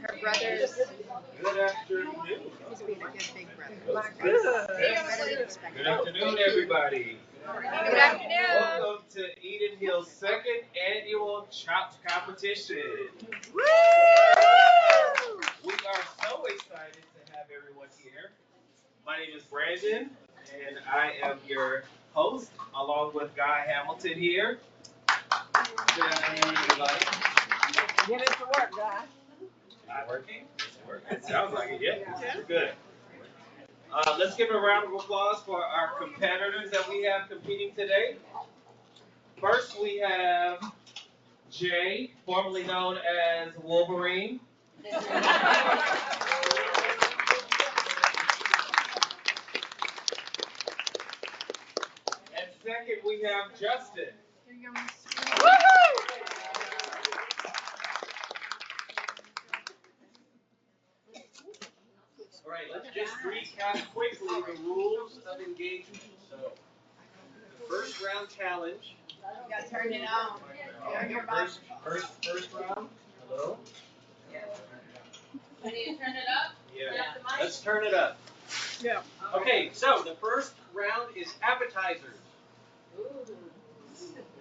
Her brother's. Good afternoon. He's being a good big brother. Good. Better than expected. Good afternoon, everybody. Good afternoon. Welcome to EdenHill's second annual Chopped competition. Woo! We are so excited to have everyone here. My name is Brandon, and I am your host, along with Guy Hamilton here. Good afternoon, everybody. Get it to work, Guy. Not working? It sounds like it, yeah. Good. Let's give a round of applause for our competitors that we have competing today. First, we have Jay, formerly known as Wolverine. And second, we have Justin. All right, let's just recap quickly the rules of engagement. So, the first round challenge. You gotta turn it on. First round. Hello? We need to turn it up? Yeah. Let's turn it up. Yeah. Okay, so the first round is appetizers.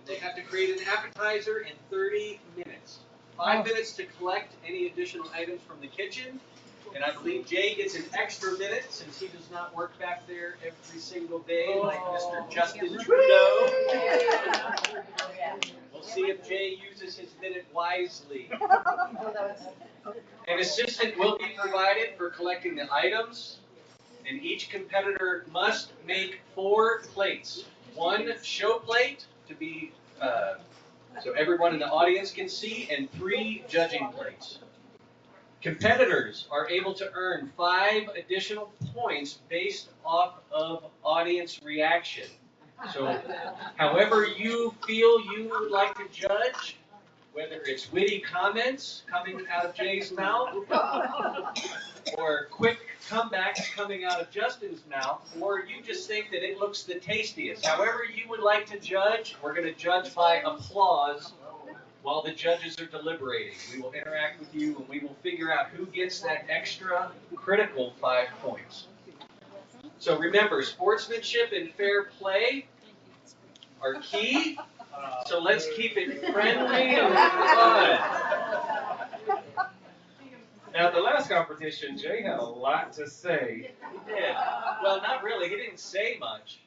They have to create an appetizer in 30 minutes. 5 minutes to collect any additional items from the kitchen. And I believe Jay gets an extra minute since he does not work back there every single day like Mr. Justin Trudeau. We'll see if Jay uses his minute wisely. An assistant will be provided for collecting the items, and each competitor must make 4 plates. 1 show plate to be so everyone in the audience can see, and 3 judging plates. Competitors are able to earn 5 additional points based off of audience reaction. So, however you feel you would like to judge, whether it's witty comments coming out of Jay's mouth, or quick comebacks coming out of Justin's mouth, or you just think that it looks the tastiest. However you would like to judge, we're going to judge by applause while the judges are deliberating. We will interact with you and we will figure out who gets that extra critical 5 points. So remember, sportsmanship and fair play are key. So let's keep it friendly and fun. Now, at the last competition, Jay had a lot to say. He did. Well, not really. He didn't say much.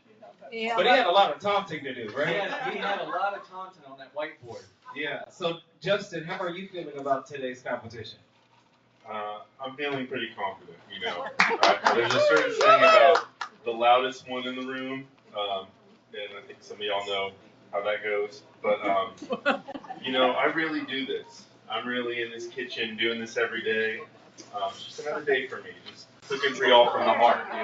Yeah, But he had a lot of taunting to do, right? He had a lot of taunting on that whiteboard. Yeah. So, Justin, how are you feeling about today's competition? I'm feeling pretty confident, you know. There's a certain saying about the loudest one in the room, and I think some of y'all know how that goes. But, you know, I really do this. I'm really in this kitchen doing this every day. It's just another day for me, just cooking for y'all from the heart, you know.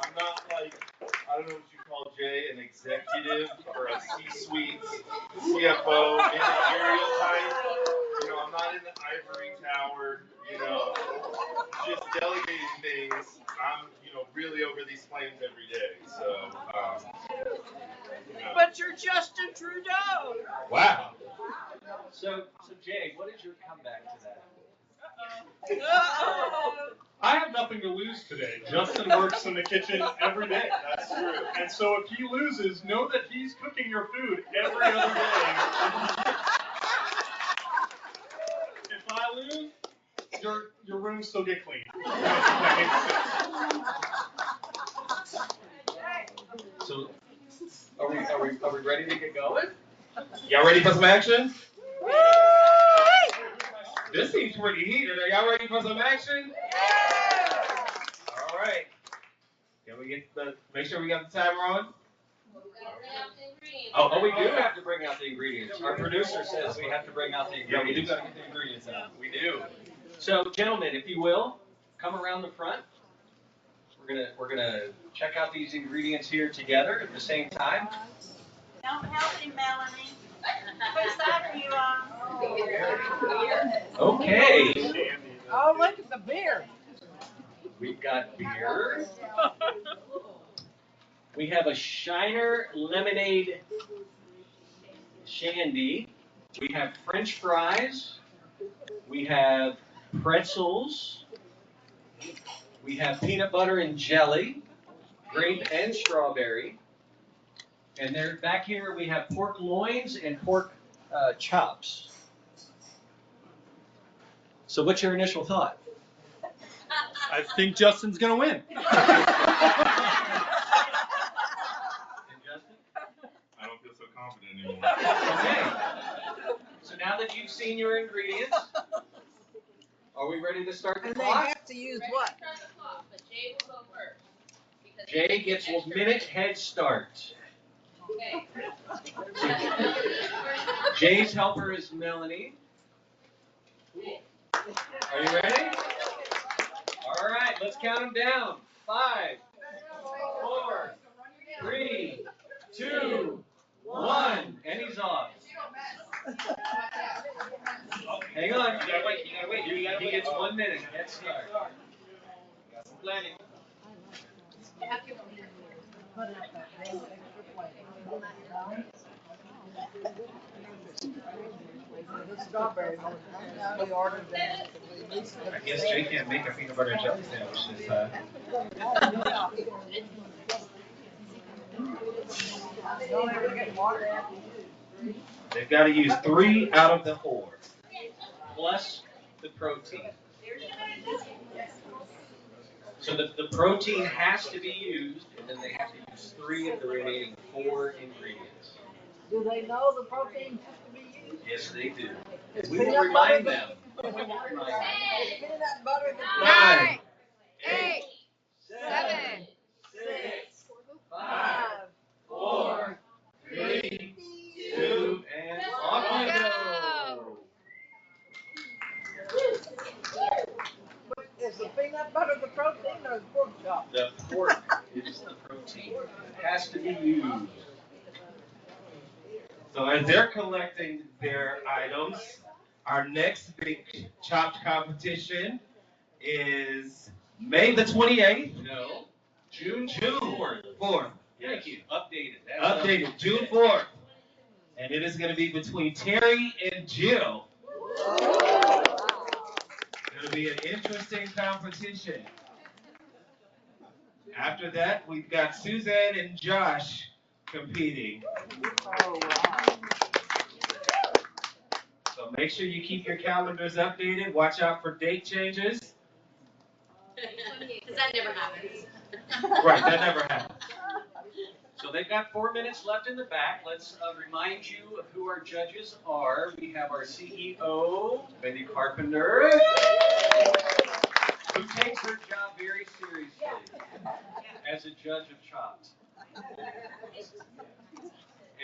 I'm not like, I don't know what you call Jay, an executive or a C-suite CFO managerial type. You know, I'm not in the ivory tower, you know, just delegating things. I'm, you know, really over these flames every day. So, you know. but you're Justin Trudeau. Wow. So Jay, what is your comeback to that? I have nothing to lose today. Justin works in the kitchen every day. That's true. And so if he loses, know that he's cooking your food every other day. If I lose, your room still get clean. So are we ready to get going? Y'all ready for some action? This seems pretty heated. Are y'all ready for some action? All right. Can we get make sure we got the timer on? Oh, we do have to bring out the ingredients. Our producer says we have to bring out the ingredients. Yeah, we do got to get the ingredients out. We do. So, gentlemen, if you will, come around the front. We're gonna check out these ingredients here together at the same time. Don't help him, Melanie. Whose side are you on? Okay. Oh, look at the beer. We've got beer. We have a Shiner lemonade shandy. We have French fries. We have pretzels. We have peanut butter and jelly, grape and strawberry. And then back here we have pork loins and pork chops. So what's your initial thought? I think Justin's gonna win. And Justin? I don't feel so confident anymore. Okay. So now that you've seen your ingredients, are we ready to start the And they clock? have to use what? But Jay will go first. because Jay gets a minute head start. Okay. Jay's helper is Melanie. Are you ready? All right, let's count them down. 5, 4, 3, 2, 1, and he's off. Hang on, you gotta wait. He gets 1 minute head start. Planning. The strawberry one. We ordered that. I guess Jay can't make a peanut butter and jelly sandwich this time. Don't ever get water. They've got to use 3 out of the 4, plus the protein. So the protein has to be used, and then they have to use 3 of the remaining 4 ingredients. Do they know the protein has to be used? Yes, they do. Is We will peanut remind butter them. Is peanut butter the 9, 8, 7, 6, 5, 5. 4, 3, 2, and off you go. Is the peanut butter the protein or the pork chop? The pork is the protein. It has to be used. So as they're collecting their items, our next big chopped competition is May the 28th. No. June 4th. Thank you. Updated. Updated, June 4th. And it is going to be between Terry and Jill. It'll be an interesting competition. After that, we've got Suzanne and Josh competing. So make sure you keep your calendars updated. Watch out for date changes. Because that never happens. Right, that never happens. So they've got 4 minutes left in the back. Let's remind you of who our judges are. We have our CEO, Wendy Carpenter, who takes her job very seriously as a judge of Chopped.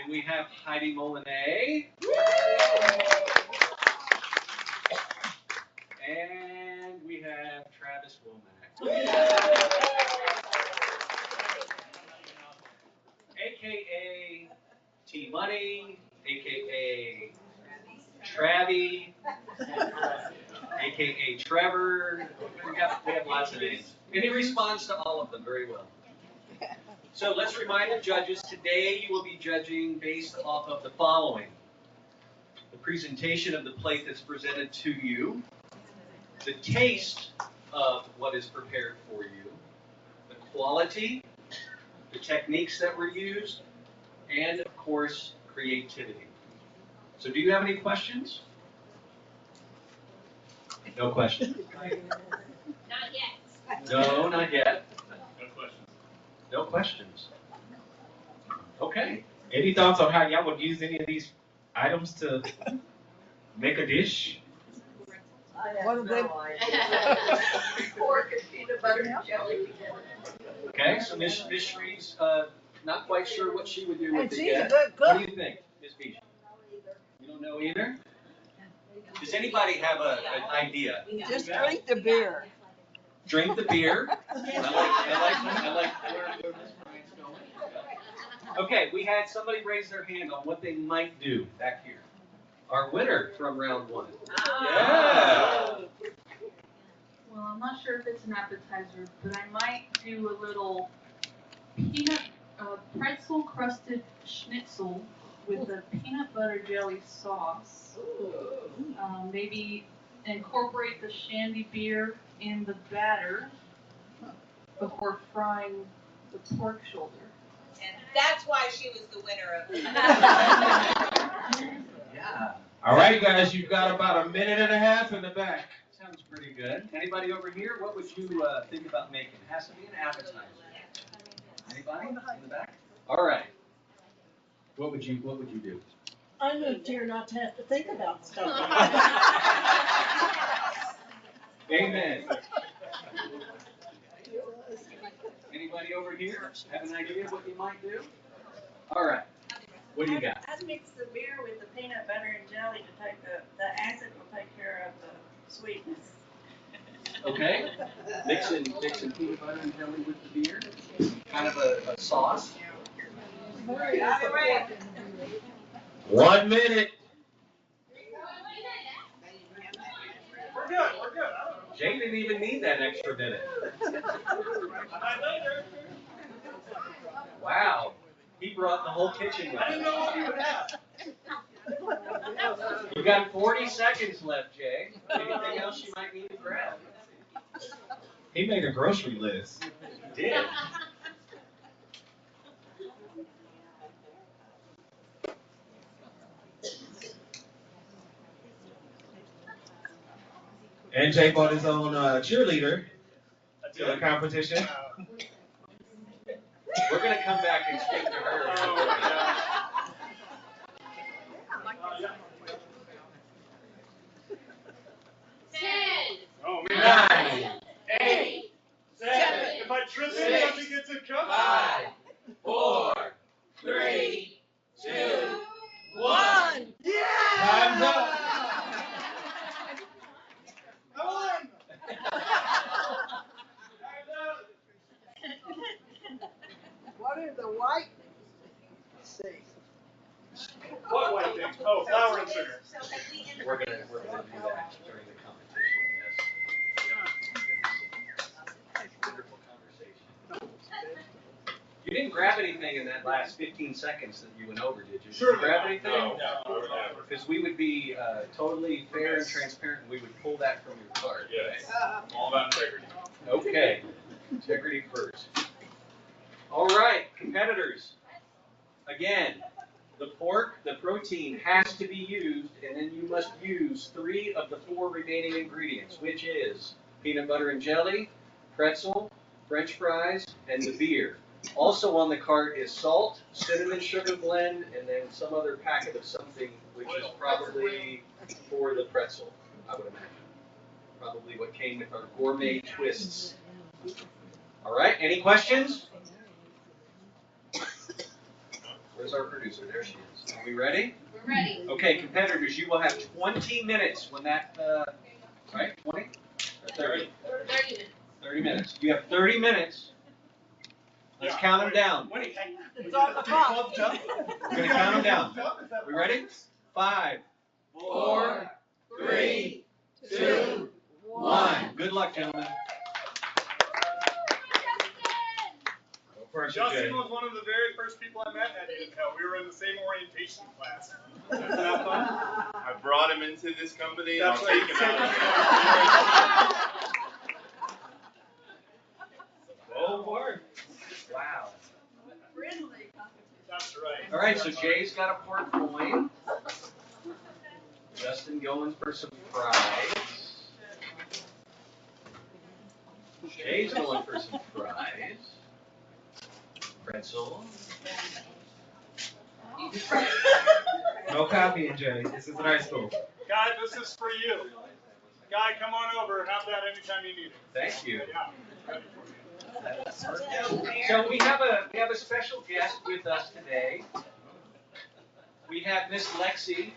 And we have Heidi Molinet. And we have Travis Womack. AKA T-Money, AKA Travie, AKA Trevor. We have lots of names. And he responds to all of them very well. So let's remind the judges, today you will be judging based off of the following. The presentation of the plate that's presented to you, the taste of what is prepared for you, the quality, the techniques that were used, and of course, creativity. So do you have any questions? No questions. Not yet. No, not yet. No questions. No questions. Okay. Any thoughts on how y'all would use any of these items to make a dish? What do they? Pork and peanut butter and jelly. Okay, so Miss Shree's not quite sure what she would do And with it she's a yet. good What do cook. you think, Miss Beach? You don't know either? Does anybody have an idea? Just drink the beer. Drink the beer. I like where Miss Bryant's going. Okay, we had somebody raise their hand on what they might do back here. Our winner from round 1. Yeah. Well, I'm not sure if it's an appetizer, but I might do a little peanut pretzel crusted schnitzel with a peanut butter jelly sauce. Maybe incorporate the shandy beer in the batter before frying the pork shoulder. And that's why she was the winner of it. Yeah, All right, guys, you've got about a minute and a half in the back. sounds pretty good. Anybody over here, what would you think about making? It has to be an appetizer. Anybody in the back? All right. What would you do? I moved here not to have to think about stuff. Amen. Anybody over here have an idea of what you might do? All right. What do you got? I'd mix the beer with the peanut butter and jelly to take the acid will take care of the sweetness. Okay. Mixing peanut butter and jelly with the beer. Kind of a sauce. 1 minute. We're good. We're good. Jay didn't even need that extra minute. Wow. He brought the whole kitchen with I didn't him. know what you would have. You got 40 seconds left, Jay. Anything else you might need to grab? He made a grocery list. He did. And Jay bought his own cheerleader to the competition. We're going to come back and speak to her. Oh, man. 9, 8, 7. If I trip it, nothing gets it covered. 5, 4, 3, 2, 1. Time's up. Come on. What are the white? See. What white thing? Oh, flour and sugar. We're gonna do that during the competition. Yes. Wonderful conversation. You didn't grab anything in that last 15 seconds that you went over, did you? Did you grab anything? No. Because we would be totally fair and transparent, and we would pull that from your card. Yes. All about integrity. Okay. Integrity first. All right, competitors. Again, the pork, the protein has to be used, and then you must use 3 of the 4 remaining ingredients, which is peanut butter and jelly, pretzel, French fries, and the beer. Also on the cart is salt, cinnamon sugar blend, and then some other packet of something, which is probably for the pretzel, I would imagine. Probably what came with our gourmet twists. All right, any questions? Where's our producer? There she is. Are we ready? We're ready. Okay, competitors, you will have 20 minutes when that, right, 20? Or 30? 30 minutes. 30 minutes. You have 30 minutes. Let's count them down. Wait, It's on the box. We're going to count them down. We ready? 5, 4, 3, 2, 1. Good luck, gentlemen. First, Justin was one of the very first people I met at EdenHill. We were in the same orientation class. Isn't that fun? I brought him into this company and That's I'll right. take him out. Oh, word. Wow. That's right. All right, so Jay's got a pork loin. Justin going for some fries. Jay's going for some fries. Pretzel. No copying, Jay. This is high school. Guy, this is for you. Guy, come on over. Have that anytime you need it. Thank you. Yeah. So we have a special guest with us today. We have Miss Lexi.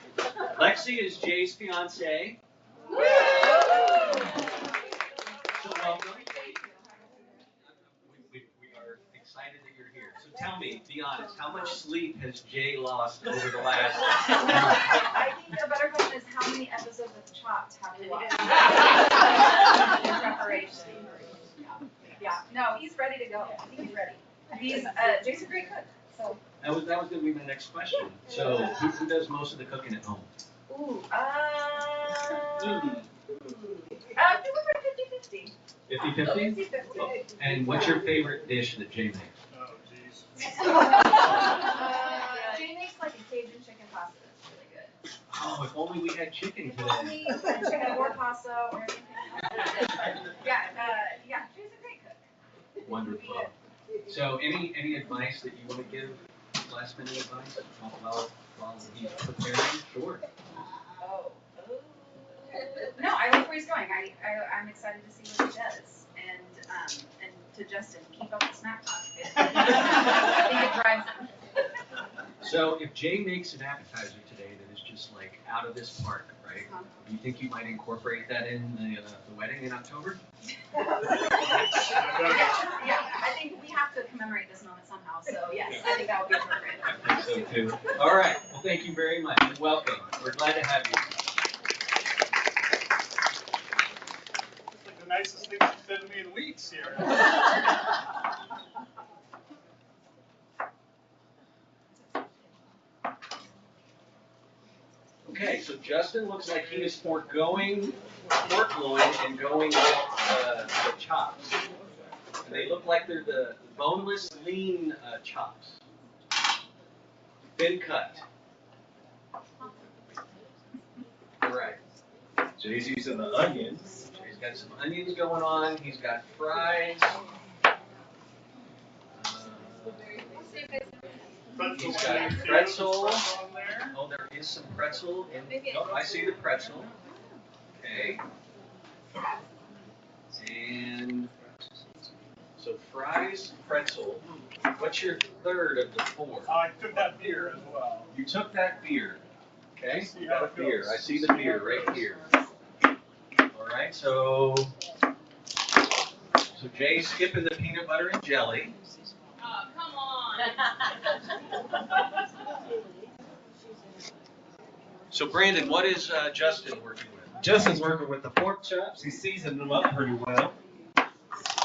Lexi is Jay's fiance. So welcome. We are excited that you're here. So tell me, be honest, how much sleep has Jay lost over the last? I think a better question is how many episodes of Chopped have you watched in preparation? Yeah, no, he's ready to go. I think he's ready. Jay's a great cook, so. That was going to be my next question. So who does most of the cooking at home? Ooh, We were 50-50. 50-50? 50-50. And what's your favorite dish that Jay makes? Oh, jeez. Jay makes like a Cajun chicken pasta that's really good. Oh, if only we had chicken today. Only chicken or pasta or anything else. Yeah, Jay's a great cook. Wonderful. So any advice that you want to give, last minute advice while he's preparing? Sure. No, I like where he's going. I'm excited to see what he does. And to Justin, keep up the smack talk. I think it drives him. So if Jay makes an appetizer today that is just like out of this park, right? Do you think you might incorporate that in the wedding in October? Yeah, I think we have to commemorate this moment somehow. So yes, I think that would be appropriate. I think so too. All right. Well, thank you very much. And welcome. We're glad to have you. It's like the nicest thing she's said to me in weeks here. Okay, so Justin looks like he is foregoing pork loin and going with the chops. And they look like they're the boneless, lean chops. Thin cut. All right. Jay's using the onions. He's got some onions going on. He's got fries. He's got pretzel. Oh, there is some pretzel. Oh, I see the pretzel. Okay. And so fries, pretzel. What's your third of the four? I took that beer as well. You took that beer. Okay. See You how got a it beer. goes. I see the beer right here. All right. So Jay's skipping the peanut butter and jelly. Oh, come on. So Brandon, what is Justin working with? Justin's working with the pork chops. He's seasoned them up pretty well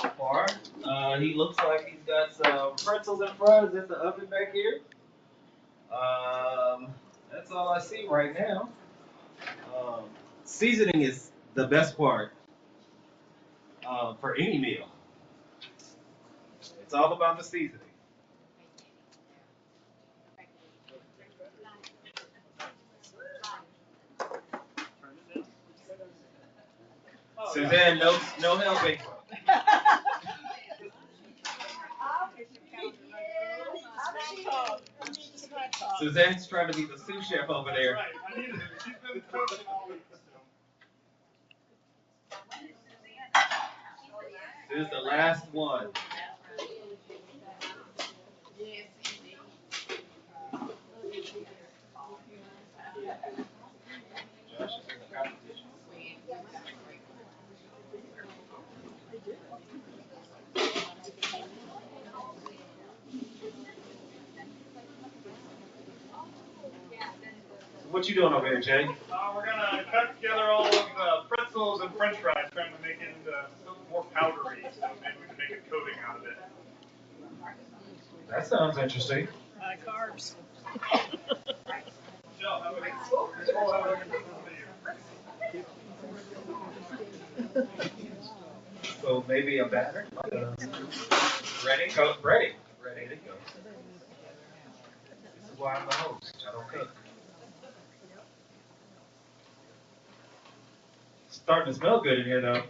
so far. He looks like he's got some pretzels and fries in the oven back here. That's all I see right now. Seasoning is the best part for any meal. It's all about the seasoning. Suzanne, no helping. Suzanne's trying to be the sous chef over there. Right, I needed her. She's been coaching all week. This is the last one. What you doing over here, Jay? We're gonna cut together all of the pretzels and French fries, trying to make it more powdery, so maybe we can make a coating out of it. That sounds interesting. Carbs. Jill, how about So maybe a batter? Ready? Ready. Ready to go. This is why I'm the host. I don't cook. It's starting to smell good in here, though.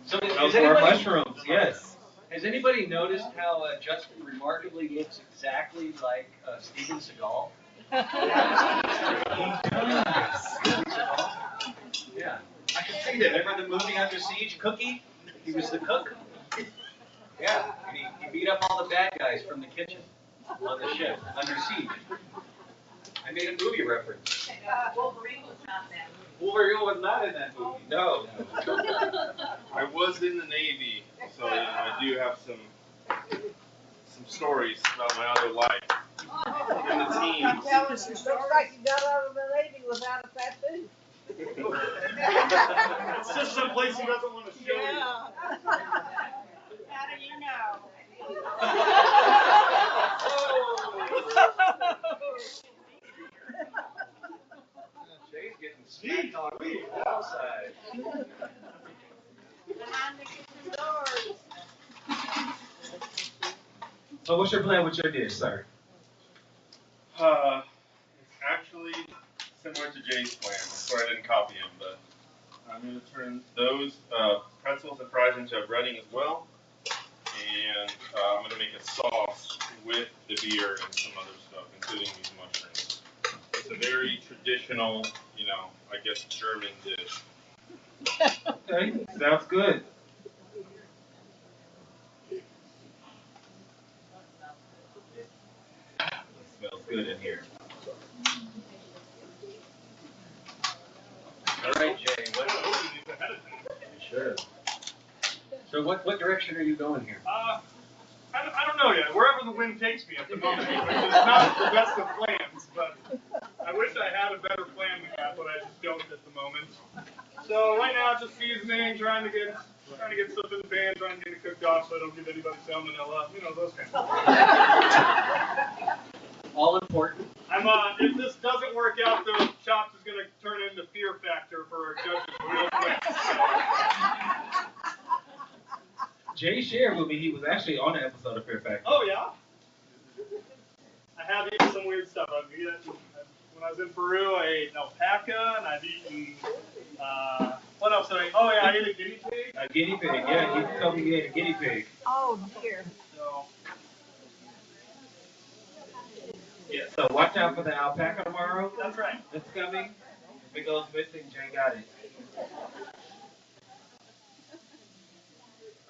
So Those are mushrooms, yes. Has anybody noticed how Justin remarkably looks exactly like Steven Seagal? Yeah, I can see that. Remember the movie Under Siege, Cookie? He was the cook. Yeah, and he beat up all the bad guys from the kitchen on the ship, Under Siege. I made a movie reference. Wolverine was not there. Wolverine was not in that movie. No. I was in the Navy, so I do have some stories about my other life in the teams. Tell us, it looks like you got out of the Navy without a tattoo. It's just some place he doesn't want to show you. How do you know? So what's your plan with your dish, sir? It's actually similar to Jay's plan. That's why I didn't copy him, but I'm going to turn those pretzels and fries into a breading as well. And I'm going to make a sauce with the beer and some other stuff, including these mushrooms. It's a very traditional, I guess German dish. Okay, sounds good. It smells good in here. All right, Jay. Sure. So what direction are you going here? I don't know yet. Wherever the wind takes me at the moment, which is not the best of plans, but I wish I had a better plan than that, but I just don't at the moment. So right now, just seasoning, trying to get stuff in the pan, trying to get it cooked off so I don't give anybody salmonella, those kinds of things. All important. If this doesn't work out, though, Chopped is going to turn into Fear Factor for our judges real quick. Jay shared with me he was actually on an episode of Fear Factor. Oh, yeah? I have eaten some weird stuff. When I was in Peru, I ate an alpaca, and I've eaten, what else did I eat? Oh, yeah, I ate a guinea pig. A guinea pig, yeah, you told me you ate a guinea pig. Oh, dear. So, Yeah, so watch out for the alpaca tomorrow. that's right. It's coming. If it goes missing, Jay got it.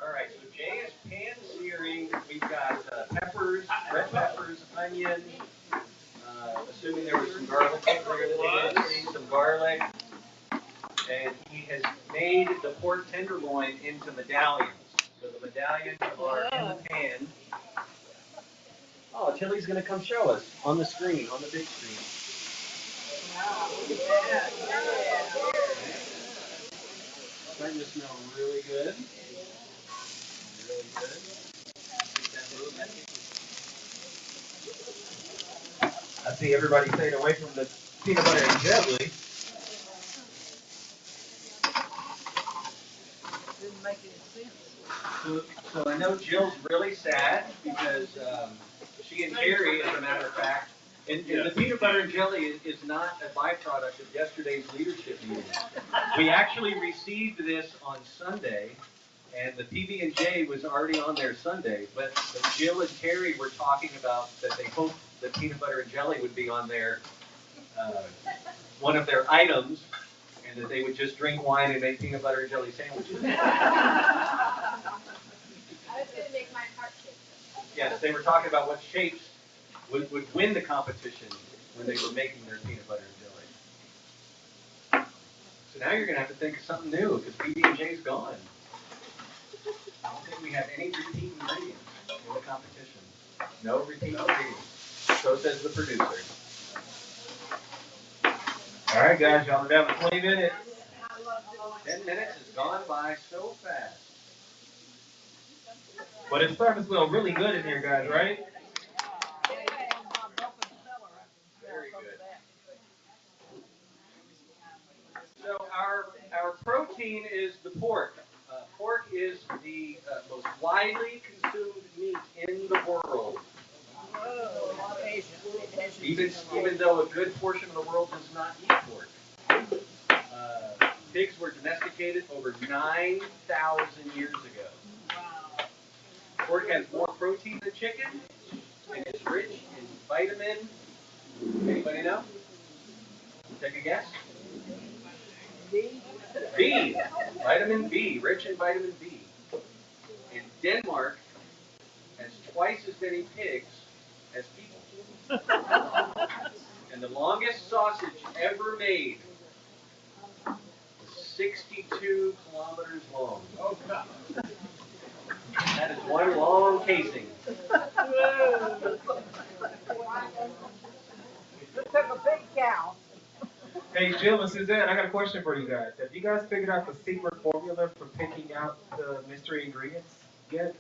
All right, so Jay is pan searing. We've got peppers, red peppers, onion, assuming there was some garlic in there that he didn't see, some garlic. And he has made the pork tenderloin into medallions. So the medallions are in the pan. Oh, Tilly's going to come show us on the screen, on the big screen. Wow. Yeah. Starting to smell really good. Really good. I see everybody staying away from the peanut butter and jelly. Didn't make any sense. So I know Jill's really sad because she and Carrie, as a matter of fact, and the peanut butter and jelly is not a byproduct of yesterday's leadership meeting. We actually received this on Sunday, and the PB&J was already on there Sunday, but Jill and Carrie were talking about that they hoped the peanut butter and jelly would be on their one of their items, and that they would just drink wine and make peanut butter and jelly sandwiches. I was gonna make mine heart shaped. Yes, they were talking about what shapes would win the competition when they were making their peanut butter and jelly. So now you're going to have to think of something new because PB&J's gone. I don't think we have any repeat ingredients in the competition. No repeat ingredients. So says the producer. All right, guys, y'all are down to 20 minutes. 10 minutes has gone by so fast. But it's starting to smell really good in here, guys, right? Very good. So our protein is the pork. Pork is the most widely consumed meat in the world. Even though a good portion of the world does not eat pork. Pigs were domesticated over 9,000 years ago. Pork has more protein than chicken, and it's rich in vitamin. Anybody know? Take a guess. B. Vitamin B, rich in vitamin B. And Denmark has twice as many pigs as people. And the longest sausage ever made was 62 kilometers long. Oh, God. That is one long casing. It took a big cow. Hey, Jill and Suzanne, I got a question for you guys. Have you guys figured out the secret formula for picking out the mystery ingredients yet?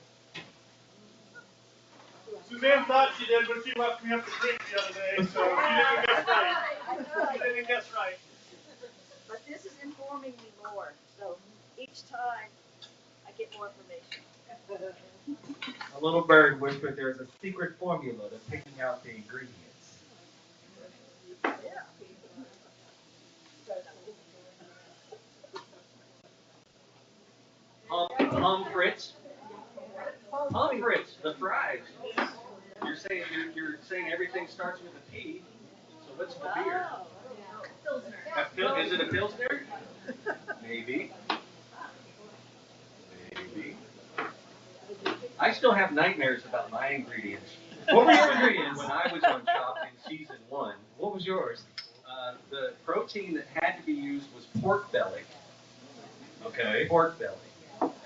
Suzanne thought she did, but she left me up to drink the other day, so she didn't guess right. She didn't guess right. But this is informing me more, so each time I get more information. A little bird whispered there's a secret formula to picking out the ingredients. Pommes frites, the fries. You're saying everything starts with a P. So what's the beer? Is it a Pilsner? Maybe. I still have nightmares about my ingredients. What were your ingredients? When I was on Chopped in season 1. What was yours? The protein that had to be used was pork belly. Okay. Pork belly.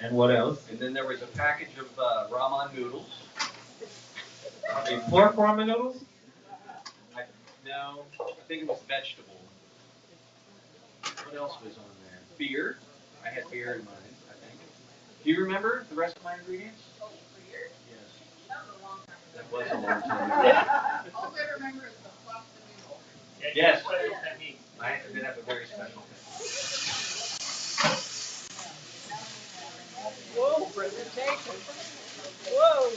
And what else? And then there was a package of ramen noodles. Pork ramen noodles? No, I think it was vegetable. What else was on there? Beer. I had beer in mine, I think. Do you remember the rest of my ingredients? Beer? Yes. That was a long time ago. That was a long time ago. All I remember is the flop the noodle. Yes. I did have a very special thing. Whoa, presentation. Whoa.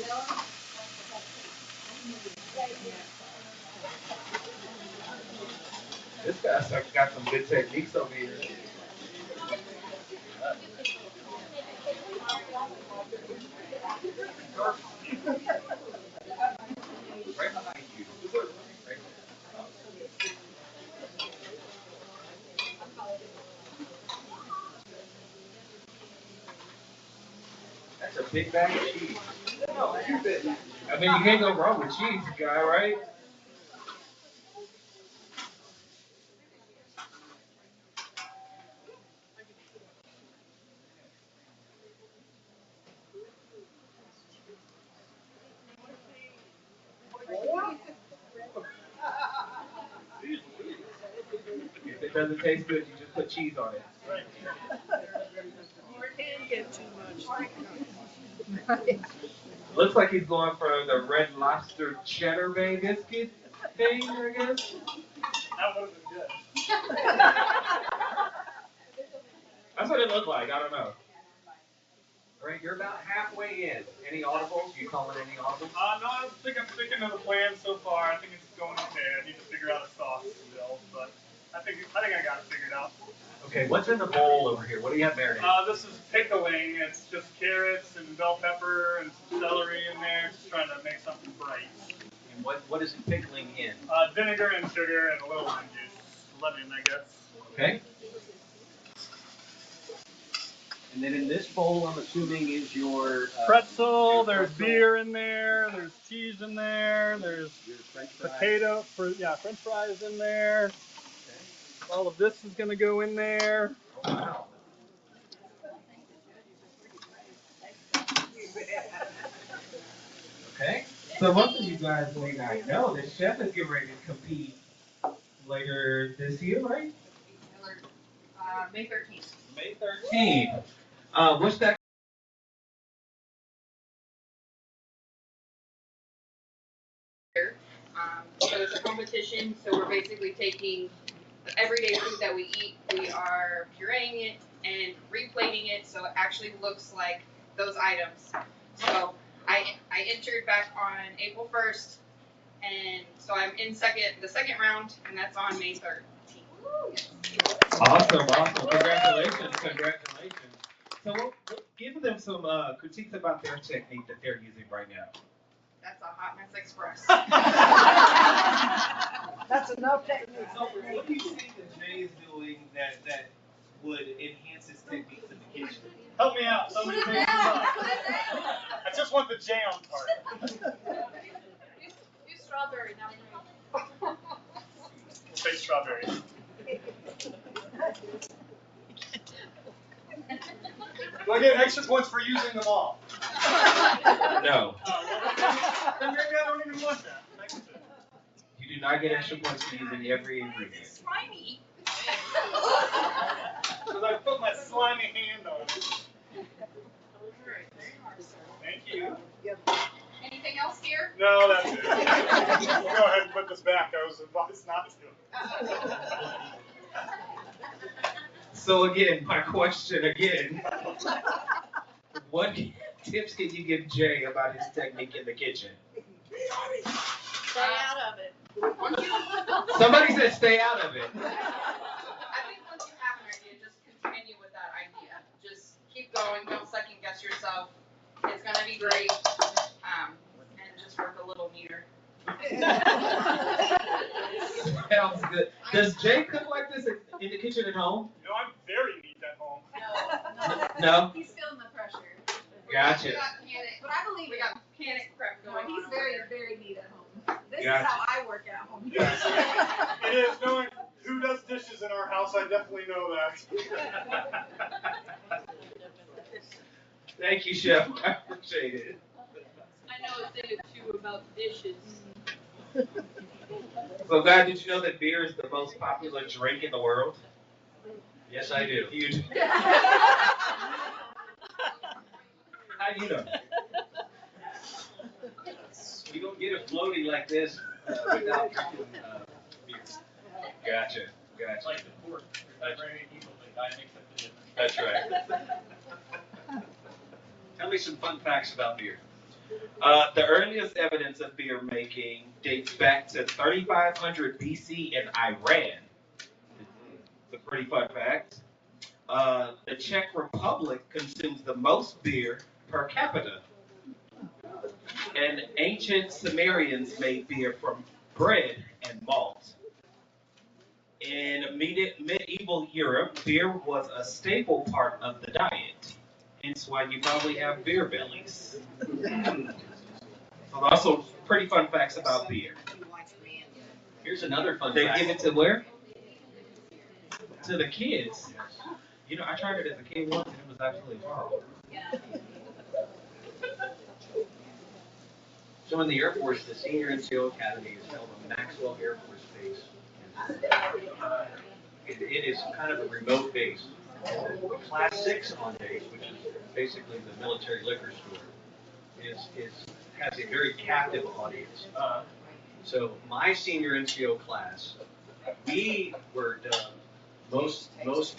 This guy's got some good techniques over here. Right behind you. Right. That's a big bag of cheese. I mean, you can't go wrong with cheese, guy, right? If it doesn't taste good, you just put cheese on it. You can get too much. Looks like he's going for the Red Lobster Cheddar Bay biscuit thing, I guess. That would have been good. That's what it looked like. I don't know. All right, you're about halfway in. Any audibles? You calling any audibles? No, I think I'm sticking to the plan so far. I think it's going okay. I need to figure out a sauce still, but I think I got it figured out. Okay, what's in the bowl over here? What do you have marinated? This is pickling. It's just carrots and bell pepper and some celery in there. Just trying to make something bright. And what is it pickling in? Vinegar and sugar and a little lime juice. Lemon, I guess. Okay. And then in this bowl, I'm assuming is your pretzel. There's beer in there. There's cheese in there. There's French fries. French fries in there. Okay. All of this is gonna go in there. Oh, wow. Okay. So most of you guys may not know that Chef is getting ready to compete later this year, right? May 13th. May 13th. What's that? So it's a competition, so we're basically taking the everyday food that we eat, we are pureeing it and replating it so it actually looks like those items. So I entered back on April 1st, and so I'm in the second round, and that's on May 13th. Awesome. Congratulations. So give them some critiques about their technique that they're using right now. That's a Hot Mess Express. That's enough technique. So what do you think that Jay is doing that would enhance his techniques in the kitchen? Help me out. Somebody make this up. I just want the jam part. Use strawberry, not grape. Say strawberries. Do I get extra points for using them all? No. Then maybe I don't even want that. You do not get extra points for using every ingredient. It's slimy. Because I put my slimy hand on it. Thank you. Anything else here? No, that's it. Go ahead and put this back. I was advised not to. So again, my question again. What tips can you give Jay about his technique in the kitchen? Stay out of it. Somebody said stay out of it. I think once you have an idea, just continue with that idea. Just keep going. Don't second guess yourself. It's gonna be great. And just work a little neater. Sounds good. Does Jay cook like this in the kitchen at home? You know, I'm very neat at home. No? He's feeling the pressure. Gotcha. We got panic. But I believe We got panic prep no, going on. he's over very, there. very neat at home. This Gotcha. is how I work at home. Yes, it is. Knowing who does dishes in our house, I definitely know that. Thank you, Chef. I appreciate it. I know a thing or two about dishes. So, guys, did you know that beer is the most popular drink in the world? Yes, I do. You do. How do you know? You don't get a floaty like this without drinking beer. Gotcha. Gotcha. Like the pork. There's not very many people that makes up the difference. That's right. Tell me some fun facts about beer. The earliest evidence of beer making dates back to 3500 BC in Iran. It's a pretty fun fact. The Czech Republic consumes the most beer per capita. And ancient Sumerians made beer from bread and malt. In medieval Europe, beer was a staple part of the diet. Hence why you probably have beer bellies. So also pretty fun facts about beer. Here's another fun They fact. give it to where? To the kids. You know, I tried it as a kid once and it was absolutely horrible. So in the Air Force, the Senior NCO Academy is held on Maxwell Air Force Base. It is kind of a remote base. The Class 6 on base, which is basically the military liquor store, has a very captive audience. So my senior NCO class, we were the most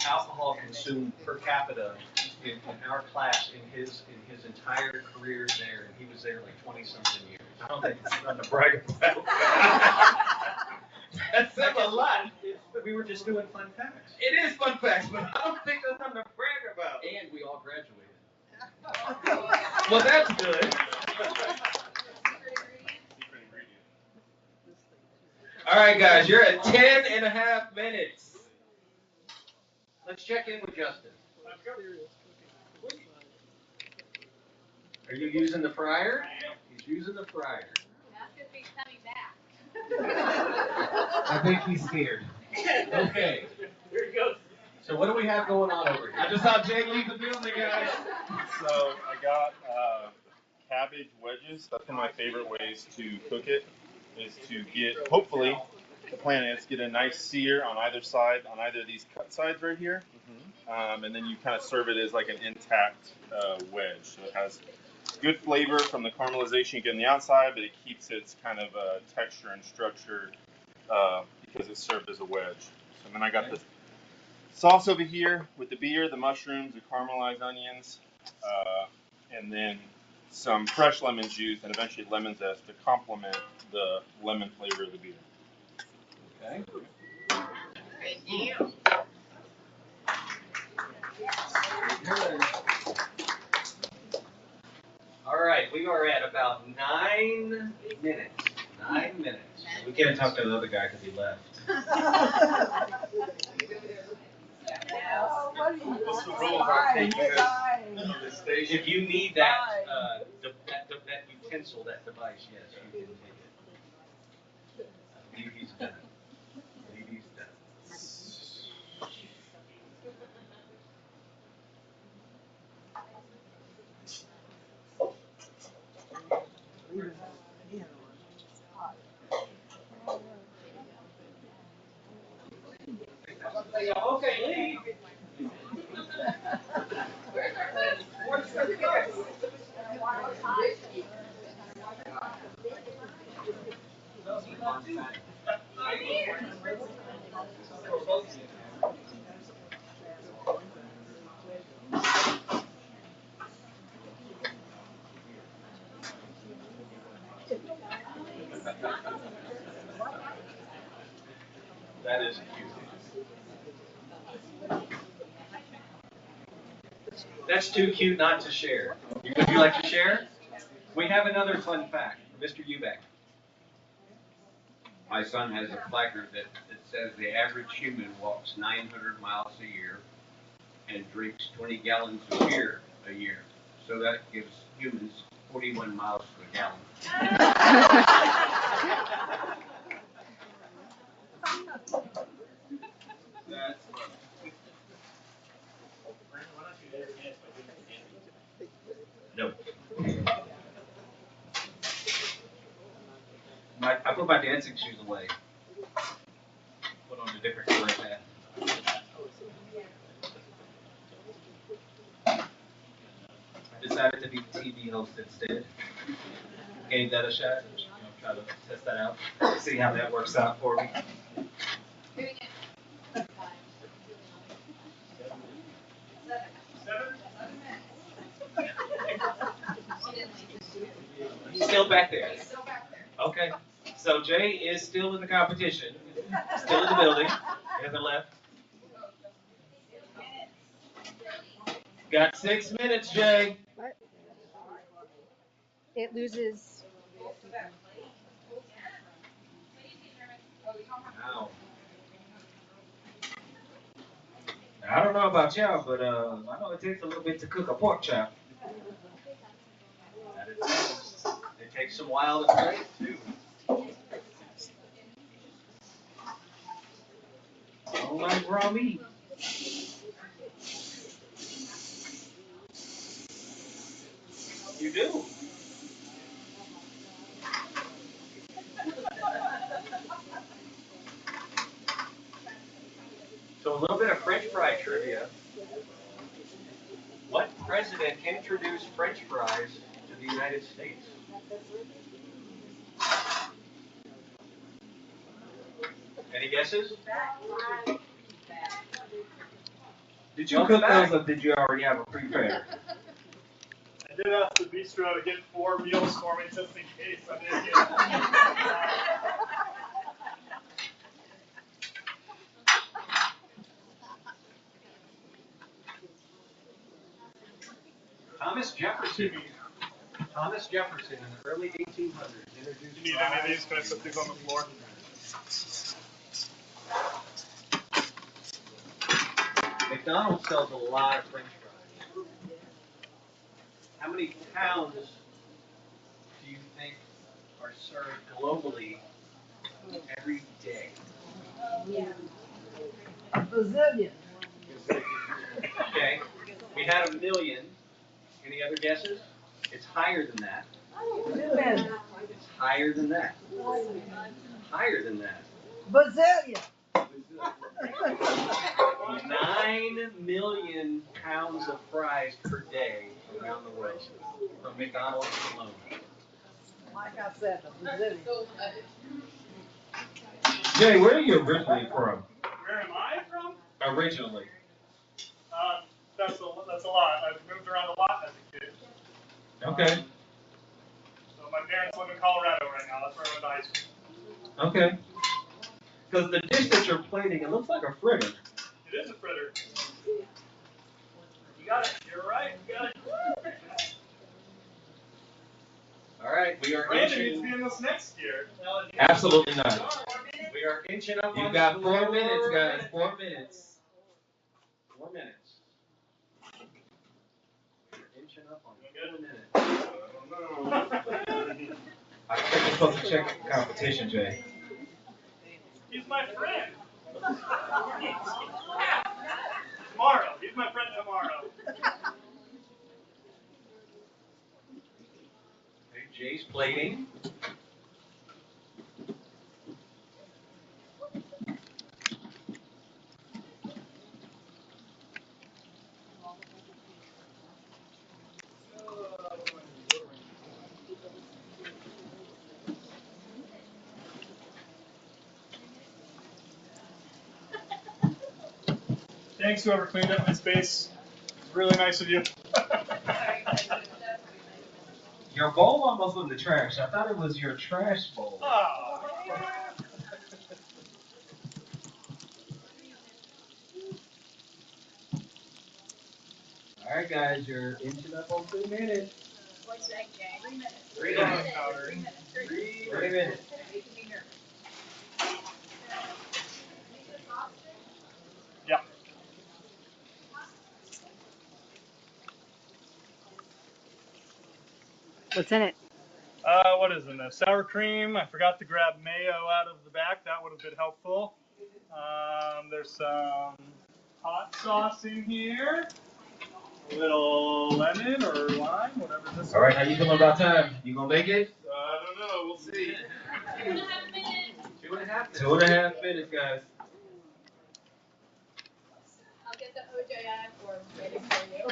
alcohol consumed per capita in our class in his entire career there, and he was there like 20-something years. I don't think it's nothing to brag about. That says a lot. We were just doing fun facts. It is fun facts, but I don't think that's something to brag about. And we all graduated. Well, that's good. All right, guys, you're at 10 and a half minutes. Let's check in with Justin. Are you using the fryer? He's using the fryer. Ask if he's coming back. I think he's scared. Okay. Here he goes. So what do we have going on over here? I just saw Jay leave the building, guys. So I got cabbage wedges. That's one of my favorite ways to cook it, is to get, hopefully, the plan is get a nice sear on either side, on either of these cut sides right here. And then you kind of serve it as like an intact wedge. So it has good flavor from the caramelization you get on the outside, but it keeps its kind of texture and structure because it's served as a wedge. So then I got the sauce over here with the beer, the mushrooms, the caramelized onions, and then some fresh lemon juice and eventually lemon zest to complement the lemon flavor of the beer. Okay. Thank you. All right, we are at about 9 minutes. 9 minutes. We can't talk to the other guy because he left. Oh, what are you What's the doing? rule about Hi, taking hey, this guys. from the station? If you need that, that utensil, that device, yes, you can take it. I believe he's done. I believe he's done. Okay, leave. That is cute. That's too cute not to share. Would you like to share? We have another fun fact. Mr. Eubank. My son has a placard that says the average human walks 900 miles a year and drinks 20 gallons of beer a year. So that gives humans 41 miles to a gallon. That's No. I put my dancing shoes away. Put on a different career path. I decided to be the TV host instead. Gave that a shot. Try to test that out. See how that works out for me. Doing it. He's still back there. He's still back there. Okay. So Jay is still in the competition. Still in the building. He hasn't left. Got 6 minutes, Jay. What? It loses. Wow. I don't know about y'all, but I know it takes a little bit to cook a pork chop. That it does. It takes some while to fry it too. I don't like raw meat. You do. So a little bit of French fry trivia. What president introduced French fries to the United States? Any guesses? Did you cook those or did you already have a prepared? I did ask the bistro to get 4 meals for me just in case I didn't get Thomas Jefferson in the early 1800s introduced You need any of these? Can I put these on the floor? McDonald's sells a lot of French fries. How many pounds do you think are served globally every day? A bazillion. Okay, we had 1 million. Any other guesses? It's higher than that. It's higher than that. Higher than that. Bazillion. 9 million pounds of fries per day around the world from McDonald's alone. Like I said, a bazillion. Jay, where are you originally from? Where am I from? Originally. That's a lot. I've moved around a lot as a kid. Okay. So my parents live in Colorado right now. That's where I went to high school. Okay. Because the dish that you're plating, it looks like a fritter. It is a fritter. You got it. You're right. You got it. All right, we are Brandon needs to inching. be in this next year. Absolutely not. We are inching up. You on got the 4 minutes, score. guys. 4 minutes. 4 minutes. We're inching up on 4 minutes. I think you're supposed to check the competition, Jay. He's my friend. Tomorrow. He's my friend tomorrow. Okay, Jay's plating. Thanks, whoever cleaned up my space. It's really nice of you. Your bowl almost went in the trash. I thought it was your trash bowl. Oh. All right, guys, you're inching up on 2 minutes. What's that, Jay? 3 minutes. 3 Garlic minutes. powder. 3 minutes. 3 minutes. Making me nervous. Yeah. What's in it? What is in there? Sour cream. I forgot to grab mayo out of the back. That would have been helpful. There's some hot sauce in here. A little lemon or lime, whatever this is. All right, how you feeling about time? You gonna make it? I don't know. We'll see. 2.5 minutes. 2.5 minutes, guys. I'll get the OJI forms ready for you.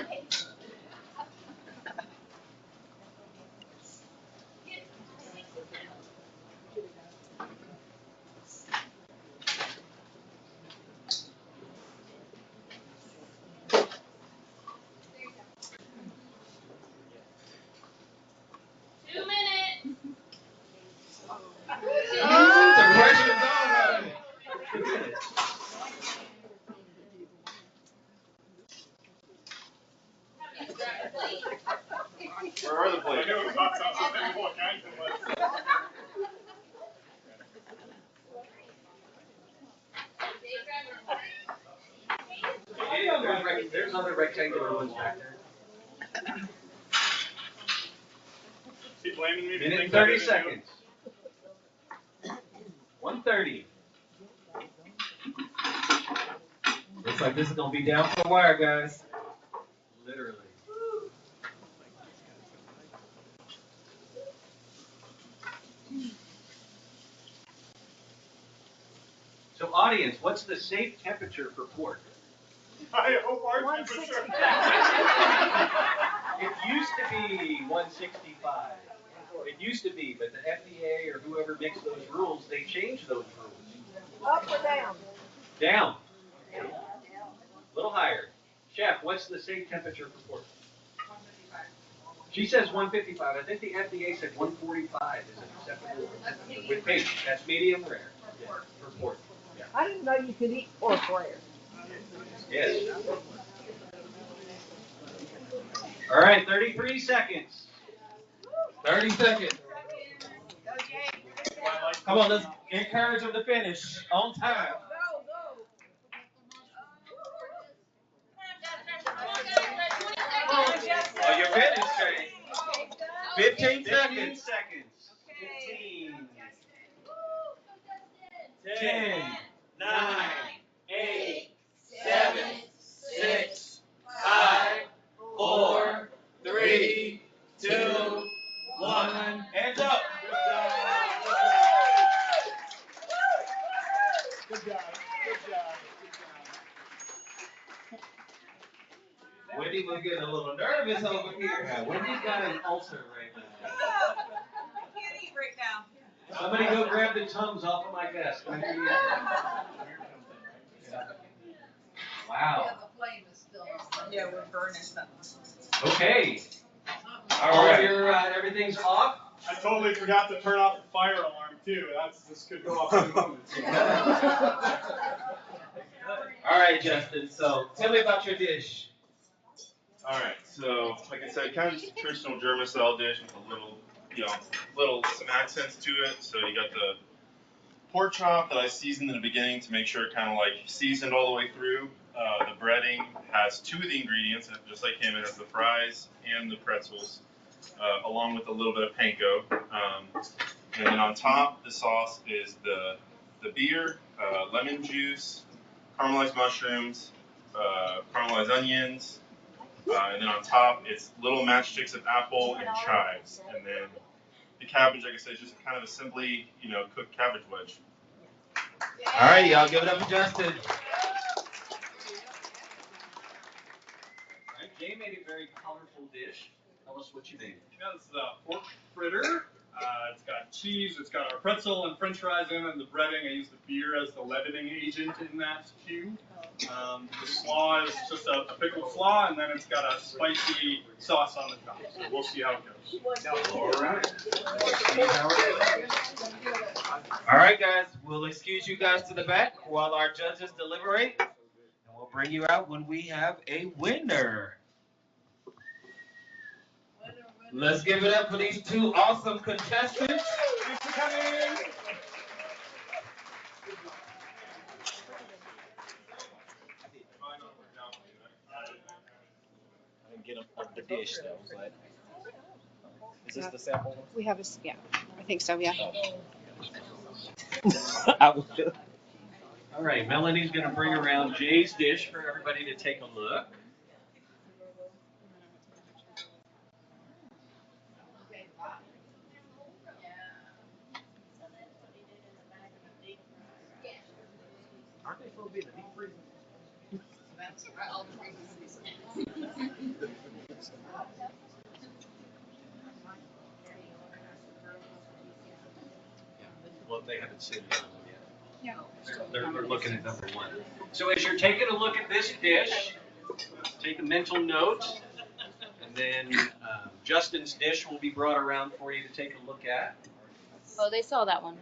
2 minutes. The pressure's on, baby. 2 minutes. Where are the I plates? knew it was hot sauce. I didn't know what kind it was. There's other rectangular ones back there. Is he blaming me for Minute things and I 30 didn't do? seconds. 1:30. Looks like this is gonna be down for the wire, guys. Literally. So audience, what's the safe temperature for pork? I hope our temperature. It used to be 165. It used to be, but the FDA or whoever makes those rules, they changed those rules. Up or down? Down. A little higher. Chef, what's the safe temperature for pork? 155. She says 155. I think the FDA said 145 is an acceptable temperature. With pig, that's medium rare. For pork. For pork. Yeah. I didn't know you could eat pork rare. Yes. All right, 33 seconds. 30 seconds. Go, Jay. Come on, let's encourage them to finish on time. Go, go. Oh, you're finished, Trey. 15 seconds. 15. 10, 9, 8, 7, 6, 5, 4, 3, 2, 1. Hands up. Good job. Good job. Wendy was getting a little nervous over here. Yeah, Wendy's got an ulcer right now. I can't eat right now. Somebody go grab the Tums off of my desk. I hear you. Wow. The flame is still on. Yeah, we're burning something. Okay. All right. Everything's off. I totally forgot to turn off the fire alarm too. This could go off in a moment. All right, Justin. So tell me about your dish. All right, so like I said, kind of just a traditional German style dish with a little, some accents to it. So you got the pork chop that I seasoned in the beginning to make sure it kind of like seasoned all the way through. The breading has 2 of the ingredients, just like him. It has the fries and the pretzels, along with a little bit of panko. And then on top, the sauce is the beer, lemon juice, caramelized mushrooms, caramelized onions. And then on top, it's little matchsticks of apple and chives. And then the cabbage, like I said, is just kind of a simply, cooked cabbage wedge. All right, y'all give it up for Justin. All right, Jay made a very colorful dish. Tell us what you made. Yeah, this is a pork fritter. It's got cheese, it's got our pretzel and french fries in it, and the breading. I use the beer as the leavening agent in that too. The slaw is just a pickled slaw, and then it's got a spicy sauce on the top. So we'll see how it goes. All right. All right, guys, we'll excuse you guys to the back while our judges deliberate, and we'll bring you out when we have a winner. Let's give it up for these two awesome contestants. Thanks for coming. I didn't get the dish though, but is this the sample? We have yeah, I think so, yeah. I will. All right, Melanie's going to bring around Jay's dish for everybody to take a look. Aren't they supposed to be in the deep freezer? Well, they haven't seen the other one yet. They're looking at number one. So as you're taking a look at this dish, take a mental note, and then Justin's dish will be brought around for you to take a look at. Oh, they saw that one.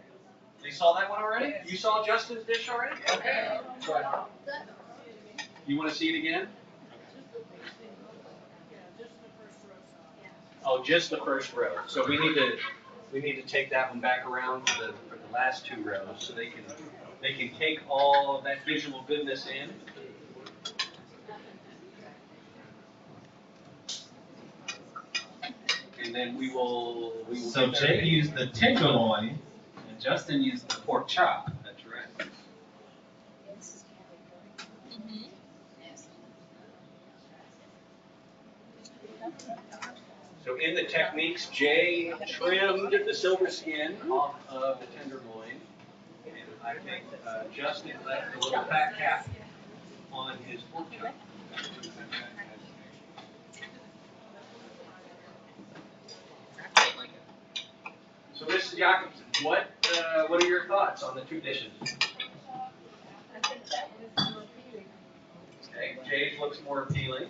You saw that one already? You saw Justin's dish already? Okay. You want to see it again? Oh, just the first row. So we need to take that one back around for the last two rows, so they can take all of that visual goodness in. And then we will So Jay used the tenderloin, and Justin used the pork chop. That's right. So in the techniques, Jay trimmed the silver skin off of the tenderloin, and I think Justin left a little fat cap on his pork chop. So Mrs. Jacobson, what are your thoughts on the two dishes? Okay, Jay's looks more appealing.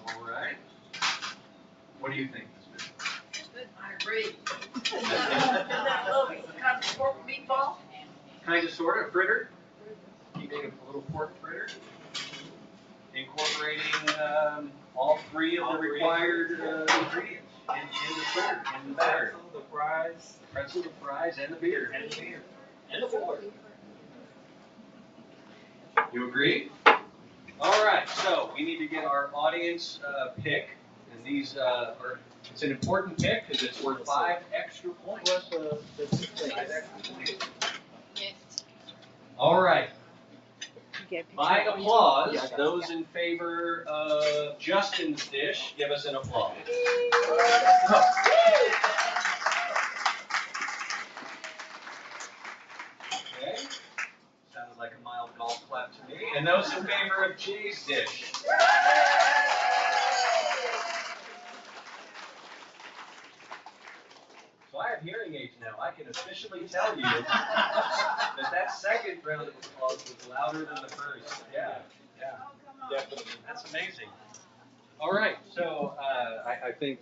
All right. What do you think, Ms. Smith? I agree. Isn't that little kind of pork meatball? Kind of, sort of, fritter. Keeping a little pork fritter. Incorporating all three of the required ingredients in the fritter, in the batter. The fries. Pretzel, the fries, and the beer. And the beer. And the pork. You agree? All right, so we need to get our audience pick. And these it's an important pick because it's worth 5 extra points. All right. By applause, those in favor of Justin's dish, give us an applause. Okay. Sounded like a mild golf clap to me. And those in favor of Jay's dish. So I have hearing aids now. I can officially tell you that second round of applause was louder than the first. Yeah, definitely. That's amazing. All right, so I think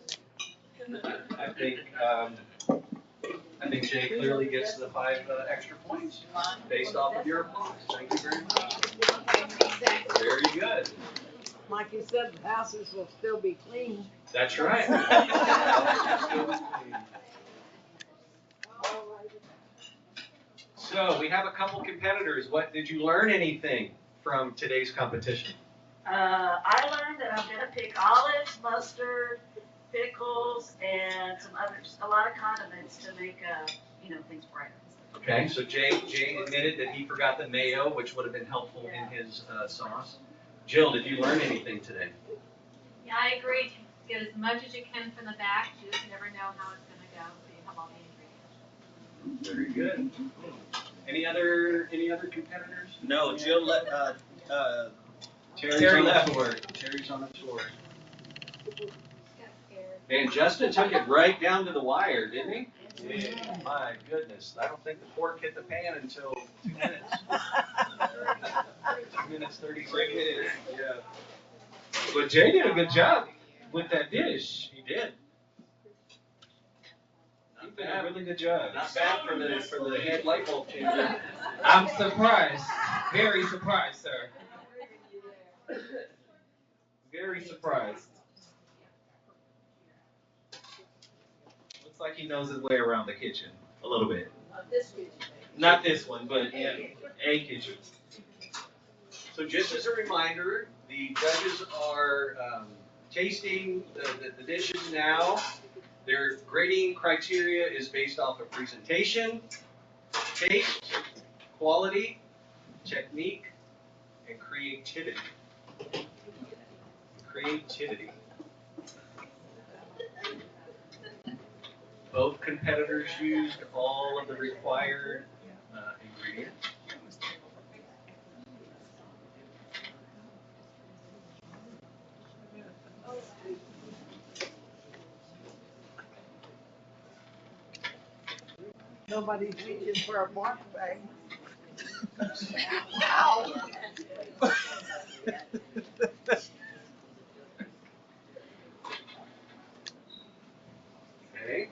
Jay clearly gets the 5 extra points based off of your applause. Thank you very much. Very good. Like you said, the houses will still be clean. That's right. So we have a couple competitors. What did you learn anything from today's competition? I learned that I'm gonna pick olives, mustard, pickles, and some others, a lot of condiments to make, things brighter. Okay, so Jay admitted that he forgot the mayo, which would have been helpful in his sauce. Jill, did you learn anything today? Yeah, I agree. Get as much as you can from the back. You just never know how it's going to go, so you have all the ingredients. Very good. Any other competitors? No, Jill let Terry left. Terry's on the tour. And Justin took it right down to the wire, didn't he? Yeah. My goodness. I don't think the pork hit the pan until 2 minutes. minutes, 30 3 seconds. minutes, yeah. But Jay did a good job with that dish. He did. He did a really good job. Not bad for the head light bulb changer. I'm surprised. Very surprised, sir. Very surprised. Looks like he knows his way around the kitchen a little bit. Not this one, but yeah, a kitchen. So just as a reminder, the judges are tasting the dishes now. Their grading criteria is based off of presentation, taste, quality, technique, and creativity. Creativity. Both competitors used all of the required ingredients. Nobody's reaching for a bark bag. Okay.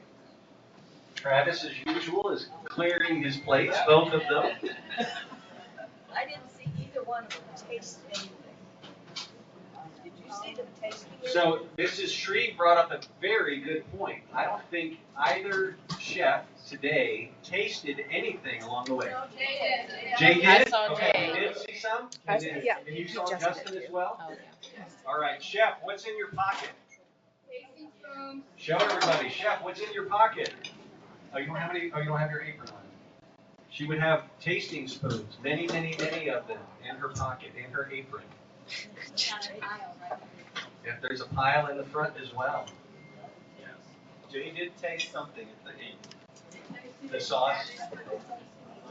Travis, as usual, is clearing his plates, both of them. I didn't see either one of them taste anything. Did you see them taste anything? So Mrs. Shreve brought up a very good point. I don't think either chef today tasted anything along the way. No, Jay did. Jay did? I saw Okay, Jay. you did see some? I- Did- yeah. And you saw Justin as well? Oh, All right, chef, what's in your pocket? Tasting spoons. Show everybody. Chef, what's in your pocket? Oh, you don't have any, oh, you don't have your apron on. She would have tasting spoons, many, many, many of them in her pocket, in her apron. If there's a pile in the front as well. Yes. Jay did taste something at the end. The sauce.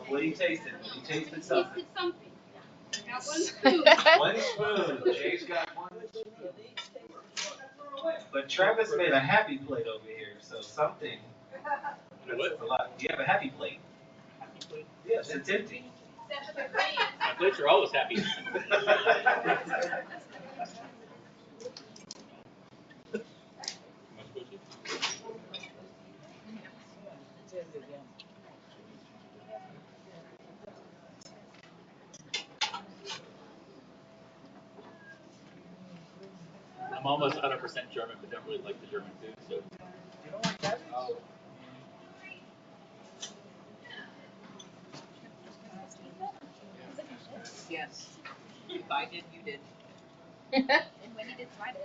What he tasted? He tasted something. Tasted something. Got one spoon. One spoon. Jay's got one. But Travis made a happy plate over here, so something. What? A lot. You have a happy plate. Yes, it's empty. My plates are always happy. I'm almost 100% German, but don't really like the German food, so. You don't like that? Oh. Yes. If I did, you did. And when he did, I did.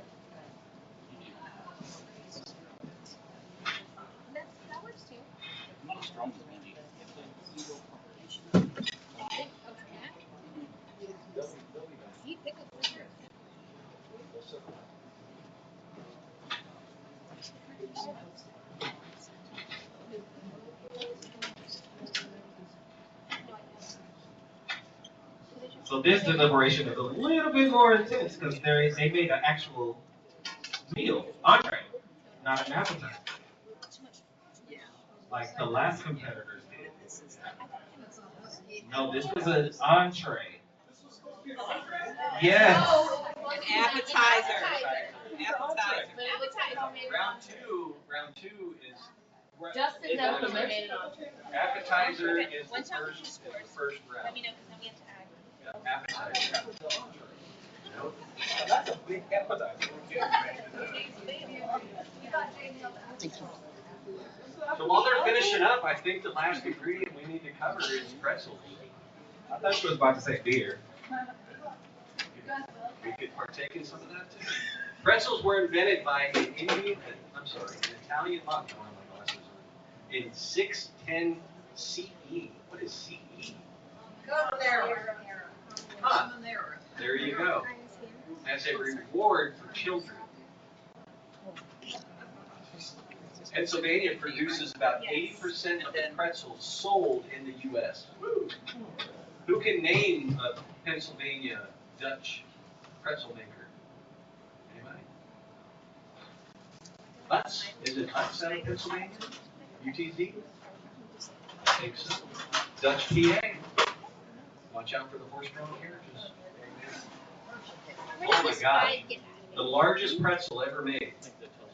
That works too. I'm not as strong as Mindy. He pickled for sure. So this deliberation is a little bit more intense because they made an actual meal, entree, not an appetizer. Yeah. Like the last competitors did. No, this was an entree. Yes. An appetizer. Appetizer. Round two is. Justin definitely made it on. Appetizer is the One time first, she scores. first Let round. me know, because then we have to add. Yeah, appetizer. Nope. That's a big appetizer. So while they're finishing up, I think the last ingredient we need to cover is pretzels. I thought she was about to say beer. We could partake in some of that too. Pretzels were invented by an Italian monk, one of my glasses on, in 610 CE. What is CE? Go to there. Huh. There you go. As a reward for children. Pennsylvania produces about 80% of the pretzels sold in the U.S. Who can name a Pennsylvania Dutch pretzel maker? Anybody? Utz? Is it Utz out of Pennsylvania? UTZ? I think so. Dutch PA. Watch out for the horse-drawn carriages. Oh my gosh. The largest pretzel ever made.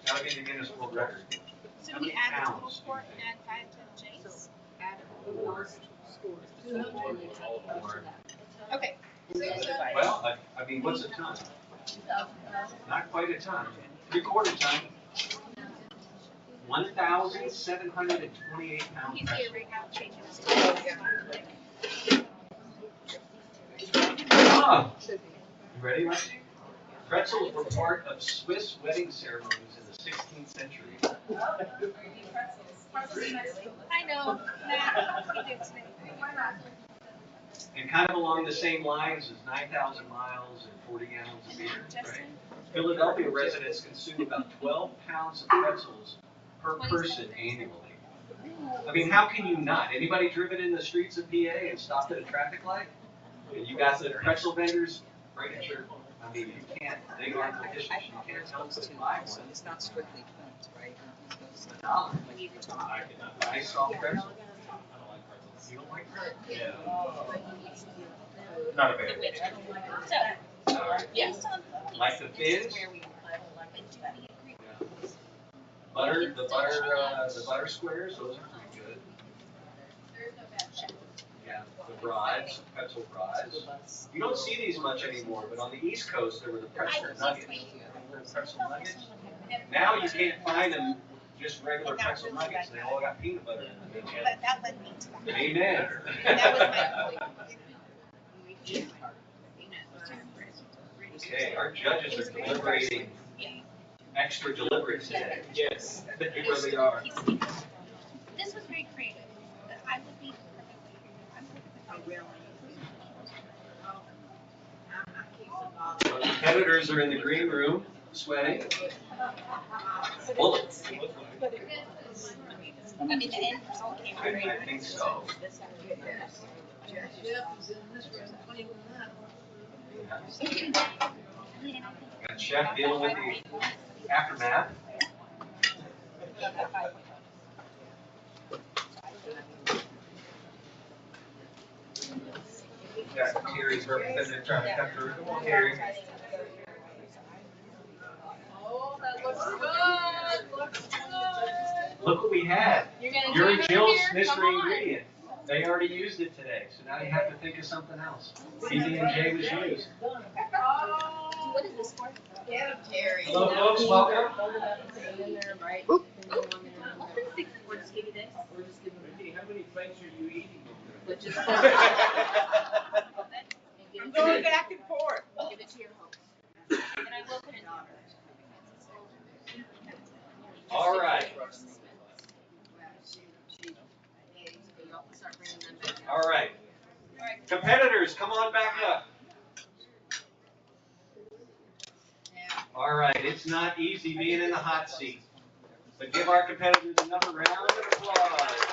Gotta be the Guinness World Record. How many pounds? Add 5 to James. Okay. Well, I mean, what's a ton? Not quite a ton. 3/4 ton. 1,728 pounds. He's here right now changing his Ah, you ready, Lexi? Pretzels were part of Swiss wedding ceremonies in the 16th century. I know. Matt, he did today. And kind of along the same lines as 9,000 miles and 40 gallons of beer. Right? Philadelphia residents consume about 12 pounds of pretzels per person annually. I mean, how can you not? Anybody driven in the streets of PA and stopped at a traffic light? And you got the pretzel vendors right at your, I mean, you can't, they aren't officials, you can't help but buy one. It's not strictly twins, right? No. I saw pretzels. You don't like pretzels? Yeah. Not a fan. So, yes. Like the fins? Butter, the butter squares, those are pretty good. Yeah, the rods, pretzel rods. You don't see these much anymore, but on the East Coast there were the pretzel nuggets. Pretzel nuggets. Now you can't find them just regular pretzel nuggets. They all got peanut butter in them. But that led me to that. Amen. That was my point. Okay, our judges are deliberating extra deliberate today. Yes, They really are. This was very creative. I would be Our competitors are in the green room, sweating. Bullets. I mean, the end result came out I great. think so. Got Chef dealing with the aftermath. Got Terry's representative trying to come through. Come on, Terry. Oh, that looks good. Looks good. Look what we had. You're gonna You're join Jill's over here? mystery Come on. ingredient. They already used it today, so now you have to think of something else. EdenHill was used. Oh. What is this for? Yeah, Terry. Hello, folks. Welcome. We're just giving this. Hey, how many plates are you eating? Which is I'm going back and forth. Give it to your host. And I will put it on. All right. All right. Competitors, come on back up. All right, it's not easy being in the hot seat, but give our competitors another round of applause.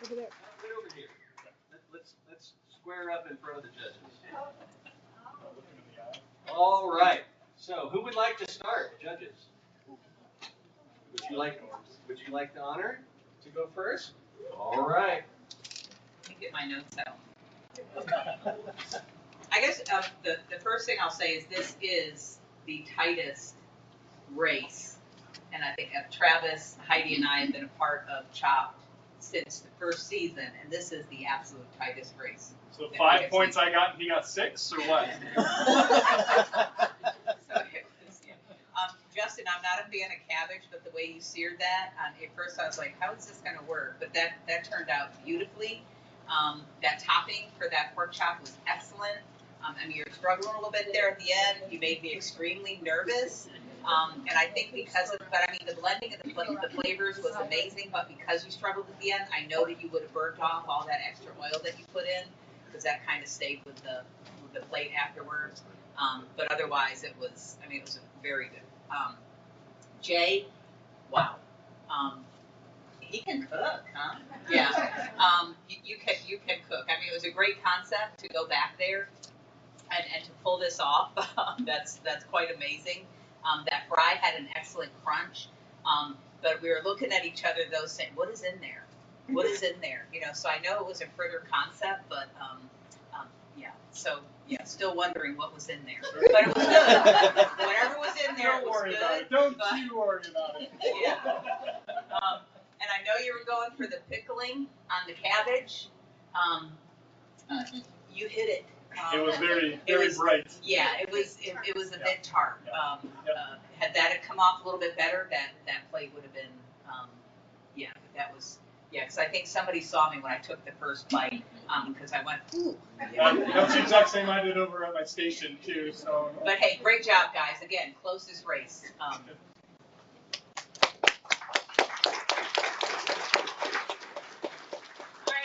Right over here. Let's square up in front of the judges. All right. So, who would like to start, judges? Would you like the honor to go first? All right. Let me get my notes out. I guess the first thing I'll say is this is the tightest race. And I think Travis, Heidi, and I have been a part of Chopped since the first season, and this is the absolute tightest race. So 5 points I got, and he got 6, or what? Justin, I'm not a fan of cabbage, but the way you seared that, at first I was like, how is this going to work? But that turned out beautifully. That topping for that pork chop was excellent. I mean, you're struggling a little bit there at the end. You made me extremely nervous. And I think the blending of the flavors was amazing, but because you struggled at the end, I know that you would have burnt off all that extra oil that you put in, because that kind of stayed with the plate afterwards. But otherwise, it was very good. Jay, wow. He can cook, huh? Yeah. You can cook. I mean, it was a great concept to go back there and to pull this off. That's quite amazing. That fry had an excellent crunch. But we were looking at each other though, saying, "What is in there? What is in there?" So I know it was a further concept, but So, yeah, still wondering what was in there. But it was good. Whatever was in there Don't was worry good. about it. Don't but- you worry about it. Yeah. And I know you were going for the pickling on the cabbage. You hit it. It was very, it very was- bright. Yeah, it was a bit tart. Had that had come off a little bit better, that plate would have been, because I think somebody saw me when I took the first bite, because I went, ooh. That's the exact same I did over at my station too, so. But hey, great job, guys. Again, closest race. Alright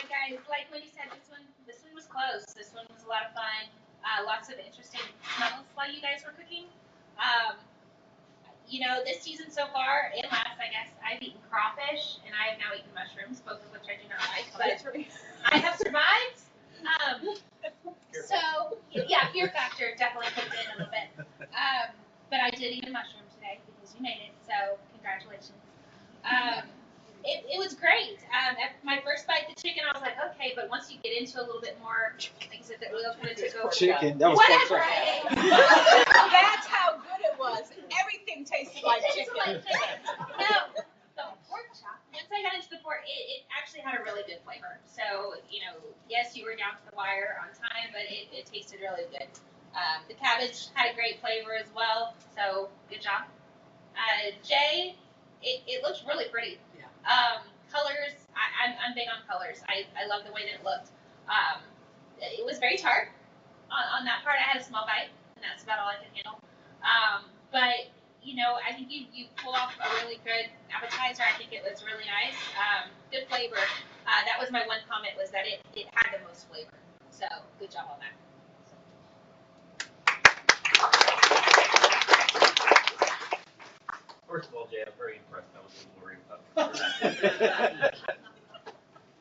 guys, like Wendy said, this one was close. This one was a lot of fun. Lots of interesting smells while you guys were cooking. This season so far, and last I guess, I've eaten crawfish and I have now eaten mushrooms, both of which I do not like, but I have survived. Fear factor definitely kicked in a little bit. But I did eat a mushroom today because you made it, so congratulations. It was great. At my first bite of the chicken, I was like, okay, but once you get into a little bit more, like I said, the oil kind of took over. Chicken, that was Whatever. That's how good it was. Everything tasted like chicken. No, the pork chop. Once I got into the pork, it actually had a really good flavor. So, yes, you were down to the wire on time, but it tasted really good. The cabbage had a great flavor as well, so good job. Jay, it looks really pretty. Colors, I'm big on colors. I love the way that it looked. It was very tart. On that part, I had a small bite, and that's about all I could handle. But I think you pulled off a really good appetizer. I think it was really nice. Good flavor. That was my one comment, was that it had the most flavor. So good job on that. First of all, Jay, I was very impressed. I was a little worried about it.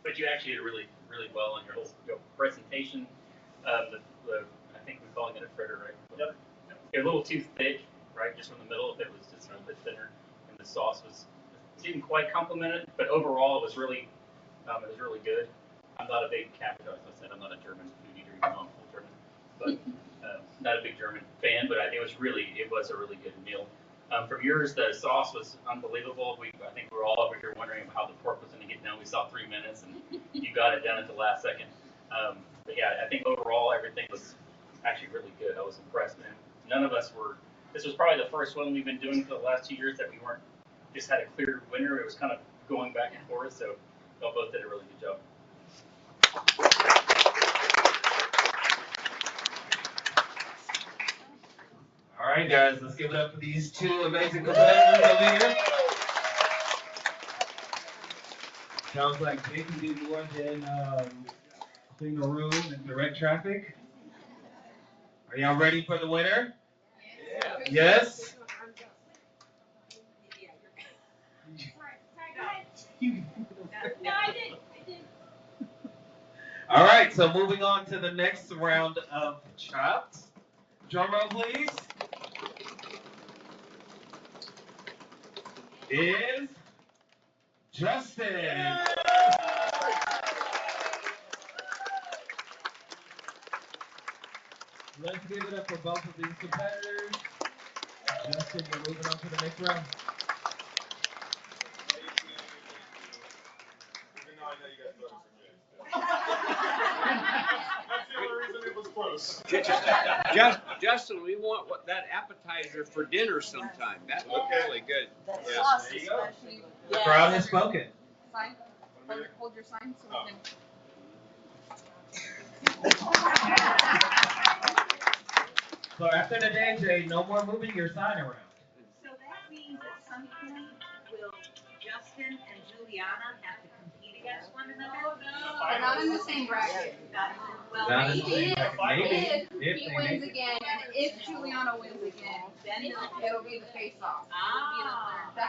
But you actually did really, really well on your whole presentation. I think we're calling it a fritter, right? Yep. It was a little too thick, right? Just from the middle, it was just a little bit thinner, and the sauce didn't quite complement it. But overall, it was really good. I'm not a big cabbage, as I said, I'm not a German food eater, even though I'm full German. But not a big German fan. But it was a really good meal. From yours, the sauce was unbelievable. I think we were all over here wondering how the pork was going to get done. We saw 3 minutes, and you got it done at the last second. But yeah, I think overall everything was actually really good. I was impressed, man. None of us were. This was probably the first one we've been doing for the last 2 years that we weren't just had a clear winner. It was kind of going back and forth. So y'all both did a really good job. All right, guys, let's give it up for these two amazing competitors over here. Sounds like they can do more than clean the room and direct traffic. Are y'all ready for the winner? Yeah. Yes? No, I did. All right, so moving on to the next round of Chopped. Drum roll, please. Is Justin. Let's give it up for both of these competitors. Justin, you're moving on to the next round. Even though I know you guys voted for Jay. That's the only reason it was close. Justin, we want that appetizer for dinner sometime. That looked really good. That Yes, sauce there you is go. especially good. The crowd has spoken. Sign. Hold your sign so we can. So after the day, Jay, no more moving your sign around. So that means at some point, will Justin and Juliana have to compete against one another? They're not in the same bracket. Well, Not in the maybe. same bracket. Maybe. If If he they wins make it. again, and if Juliana wins again, then it'll be the face-off. Ah. The